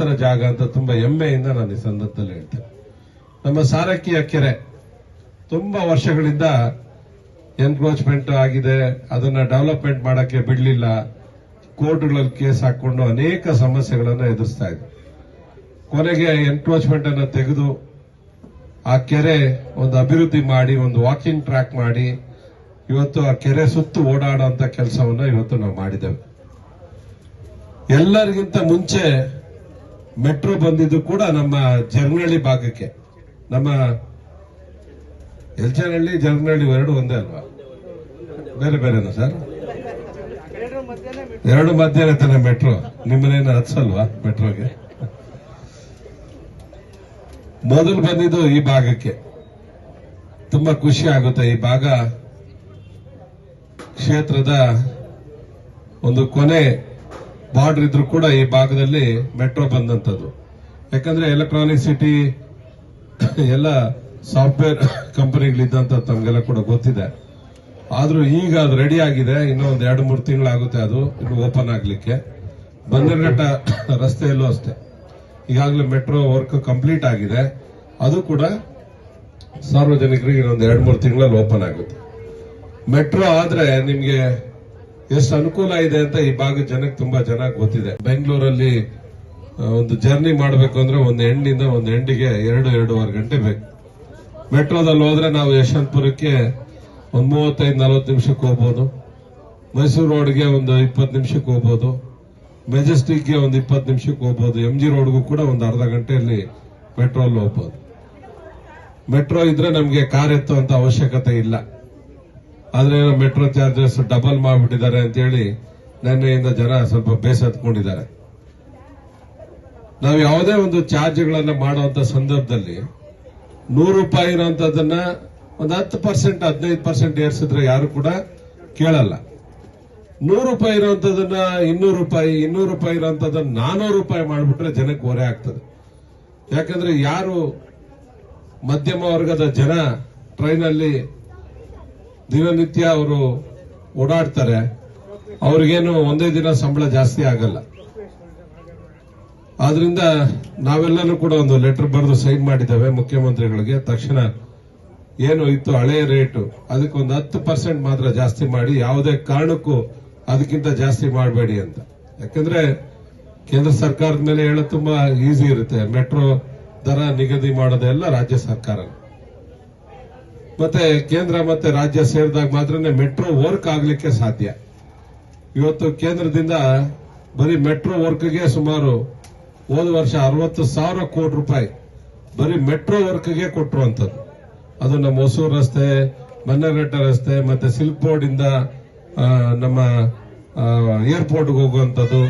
ಜಾಗ ಅಂತ ತುಂಬಾ ಹೆಮ್ಮೆಯಿಂದ ನಾನು ಈ ಸಂದರ್ಭದಲ್ಲಿ ಹೇಳ್ತೇನೆ. ನಮ್ಮ ಸಾರಕ್ಕಿಯ ಕೆರೆ ತುಂಬಾ ವರ್ಷಗಳಿಂದ ಎನ್ಕ್ರೋಚ್ಮೆಂಟ್ ಆಗಿದೆ, ಅದನ್ನ ಡೆವಲಪ್ಮೆಂಟ್ ಮಾಡಕ್ಕೆ ಬಿಡಲಿಲ್ಲ, ಕೋರ್ಟ್ಗಳಲ್ಲಿ ಕೇಸ್ ಹಾಕೊಂಡು ಅನೇಕ ಸಮಸ್ಯೆಗಳನ್ನು ಎದುರಿಸ್ತಾ ಇದೆ. ಕೊನೆಗೆ ಎನ್ಕ್ರೋಚ್ಮೆಂಟ್ ಅನ್ನು ತೆಗೆದು ಆ ಕೆರೆ ಒಂದು ಅಭಿವೃದ್ಧಿ ಮಾಡಿ ಒಂದು ವಾಕಿಂಗ್ ಟ್ರ್ಯಾಕ್ ಮಾಡಿ ಇವತ್ತು ಆ ಕೆರೆ ಸುತ್ತು ಓಡಾಡುವಂತ ಕೆಲಸವನ್ನ ಇವತ್ತು ನಾವು ಮಾಡಿದ್ದೇವೆ. ಎಲ್ಲರಿಗಿಂತ ಮುಂಚೆ ಮೆಟ್ರೋ ಬಂದಿದ್ದು ಕೂಡ ನಮ್ಮ ಜರನಹಳ್ಳಿ ಭಾಗಕ್ಕೆ. ನಮ್ಮ ಎಲ್ಚನಹಳ್ಳಿ ಜರನಹಳ್ಳಿ ಎರಡು ಒಂದೇ ಅಲ್ವಾ? ಬೇರೆ ಬೇರೆನಾ ಸರ್? ಎರಡು ಮಧ್ಯಾಹ್ನ ತಾನೆ ಮೆಟ್ರೋ. ನಿಮ್ಮನೇನು ಹತ್ಸಲ್ವಾ ಮೆಟ್ರೋಗೆ? ಮೊದಲು ಬಂದಿದ್ದು ಈ ಭಾಗಕ್ಕೆ. ತುಂಬಾ ಖುಷಿ ಆಗುತ್ತೆ. ಈ ಭಾಗ ಕ್ಷೇತ್ರದ ಒಂದು ಕೊನೆ ಬಾರ್ಡರ್ ಇದ್ರೂ ಕೂಡ ಈ ಭಾಗದಲ್ಲಿ ಮೆಟ್ರೋ ಬಂದಂತದ್ದು. ಯಾಕಂದ್ರೆ ಎಲೆಕ್ಟ್ರಾನಿಕ್ ಸಿಟಿ ಎಲ್ಲ ಸಾಫ್ಟ್ವೇರ್ ಕಂಪನಿಗಳಿದ್ದಂತ ತಮಗೆಲ್ಲ ಕೂಡ ಗೊತ್ತಿದೆ. ಆದ್ರೂ ಈಗ ಅದು ರೆಡಿ ಆಗಿದೆ. ಇನ್ನೂ ಒಂದು 2-3 ತಿಂಗಳಾಗುತ್ತೆ ಅದು ಇನ್ನು ಓಪನ್ ಆಗ್ಲಿಕ್ಕೆ. ಬನ್ನರ್ಘಟ್ಟ ರಸ್ತೆಯಲ್ಲೂ ಅಷ್ಟೇ ಈಗಾಗಲೇ ಮೆಟ್ರೋ ವರ್ಕ್ ಕಂಪ್ಲೀಟ್ ಆಗಿದೆ. ಅದು ಕೂಡ ಸಾರ್ವಜನಿಕರಿಗೆ ಇನ್ನೊಂದು 2-3 ತಿಂಗಳಲ್ಲಿ ಓಪನ್ ಆಗುತ್ತೆ. ಮೆಟ್ರೋ ಆದ್ರೆ ನಿಮ್ಗೆ ಎಷ್ಟು ಅನುಕೂಲ ಇದೆ ಅಂತ ಈ ಭಾಗದ ಜನಕ್ಕೆ ತುಂಬಾ ಚೆನ್ನಾಗಿ ಗೊತ್ತಿದೆ. ಬೆಂಗಳೂರಲ್ಲಿ ಒಂದು ಜರ್ನಿ ಮಾಡಬೇಕು ಅಂದ್ರೆ ಒಂದು ಎಂಡಿಂದ ಒಂದು ಎಂಡಿಗೆ 2-2.5 ಗಂಟೆ ಬೇಕು. ಮೆಟ್ರೋದಲ್ಲಿ ಹೋದ್ರೆ ನಾವು ಯಶವಂತಪುರಕ್ಕೆ ಒಂದು 35-40 ನಿಮಿಷಕ್ಕೆ ಹೋಗ್ಬೋದು. ಮೈಸೂರು ರೋಡ್ಗೆ ಒಂದು 20 ನಿಮಿಷಕ್ಕೆ ಹೋಗ್ಬೋದು. ಮೆಜೆಸ್ಟಿಕ್ಗೆ ಒಂದು 20 ನಿಮಿಷಕ್ಕೆ ಹೋಗ್ಬೋದು. MG ರೋಡ್ಗೂ ಕೂಡ ಒಂದು ಅರ್ಧ ಗಂಟೆಯಲ್ಲಿ ಮೆಟ್ರೋಲ್ಲಿ ಹೋಗ್ಬೋದು. ಮೆಟ್ರೋ ಇದ್ರೆ ನಮಗೆ ಕಾರ್ ಎತ್ತುವಂತ ಅವಶ್ಯಕತೆ ಇಲ್ಲ. ಆದ್ರೆ ಮೆಟ್ರೋ ಚಾರ್ಜಸ್ ಡಬಲ್ ಮಾಡಿಬಿಟ್ಟಿದ್ದಾರೆ ಅಂತೇಳಿ ನಿನ್ನೆಯಿಂದ ಜನ ಸ್ವಲ್ಪ ಬೇಸತ್ಕೊಂಡಿದ್ದಾರೆ. ನಾವು ಯಾವುದೇ ಒಂದು ಚಾರ್ಜ್ಗಳನ್ನ ಮಾಡುವಂತ ಸಂದರ್ಭದಲ್ಲಿ 100 ರೂಪಾಯಿ ಇರುವಂತದನ್ನ ಒಂದು 10%, 15% ಏರಿಸಿದ್ರೆ ಯಾರು ಕೂಡ ಕೇಳಲ್ಲ. 100 ರೂಪಾಯಿ ಇರುವಂತದನ್ನ 200 ರೂಪಾಯಿ, 200 ರೂಪಾಯಿ ಇರುವಂತದನ್ನ 400 ರೂಪಾಯಿ ಮಾಡಿಬಿಟ್ರೆ ಜನಕ್ಕೆ ಹೊರೆ ಆಗ್ತದೆ. ಯಾಕಂದ್ರೆ ಯಾರು ಮಧ್ಯಮ ವರ್ಗದ ಜನ ಟ್ರೈನಲ್ಲಿ ದಿನನಿತ್ಯ ಅವರು ಓಡಾಡ್ತಾರೆ, ಅವ್ರಿಗೇನು ಒಂದೇ ದಿನ ಸಂಬಳ ಜಾಸ್ತಿ ಆಗಲ್ಲ. ಆದ್ರಿಂದ ನಾವೆಲ್ಲರೂ ಕೂಡ ಒಂದು ಲೆಟರ್ ಬರೆದು ಸೈನ್ ಮಾಡಿದ್ದೇವೆ ಮುಖ್ಯಮಂತ್ರಿಗಳಿಗೆ. ತಕ್ಷಣ ಏನು ಇತ್ತು ಹಳೆಯ ರೇಟು ಅದಕ್ಕೆ ಒಂದು 10% ಮಾತ್ರ ಜಾಸ್ತಿ ಮಾಡಿ, ಯಾವುದೇ ಕಾರಣಕ್ಕೂ ಅದಕ್ಕಿಂತ ಜಾಸ್ತಿ ಮಾಡಬೇಡಿ ಅಂತ. ಯಾಕಂದ್ರೆ ಕೇಂದ್ರ ಸರ್ಕಾರದ ಮೇಲೆ ಹೇಳೋದು ತುಂಬಾ ಈಸಿ ಇರುತ್ತೆ. ಮೆಟ್ರೋ ದರ ನಿಗದಿ ಮಾಡೋದೆಲ್ಲ ರಾಜ್ಯ ಸರ್ಕಾರ. ಮತ್ತೆ ಕೇಂದ್ರ ಮತ್ತೆ ರಾಜ್ಯ ಸೇರಿದಾಗ ಮಾತ್ರನೇ ಮೆಟ್ರೋ ವರ್ಕ್ ಆಗ್ಲಿಕ್ಕೆ ಸಾಧ್ಯ. ಇವತ್ತು ಕೇಂದ್ರದಿಂದ ಬರೀ ಮೆಟ್ರೋ ವರ್ಕ್ಗೆ ಸುಮಾರು ಹೋದ ವರ್ಷ 60,000 ಕೋಟಿ ರೂಪಾಯಿ ಬರೀ ಮೆಟ್ರೋ ವರ್ಕ್ಗೆ ಕೊಟ್ಟಿರುವಂತದ್ದು. ಅದು ನಮ್ಮ ಹೊಸೂರು ರಸ್ತೆ, ಬನ್ನರ್ಘಟ್ಟ ರಸ್ತೆ, ಮತ್ತೆ ಸಿಲ್ಕ್ ಬೋರ್ಡ್ ಇಂದ ನಮ್ಮ ಏರ್ಪೋರ್ಟ್ಗೆ ಹೋಗುವಂತದ್ದು,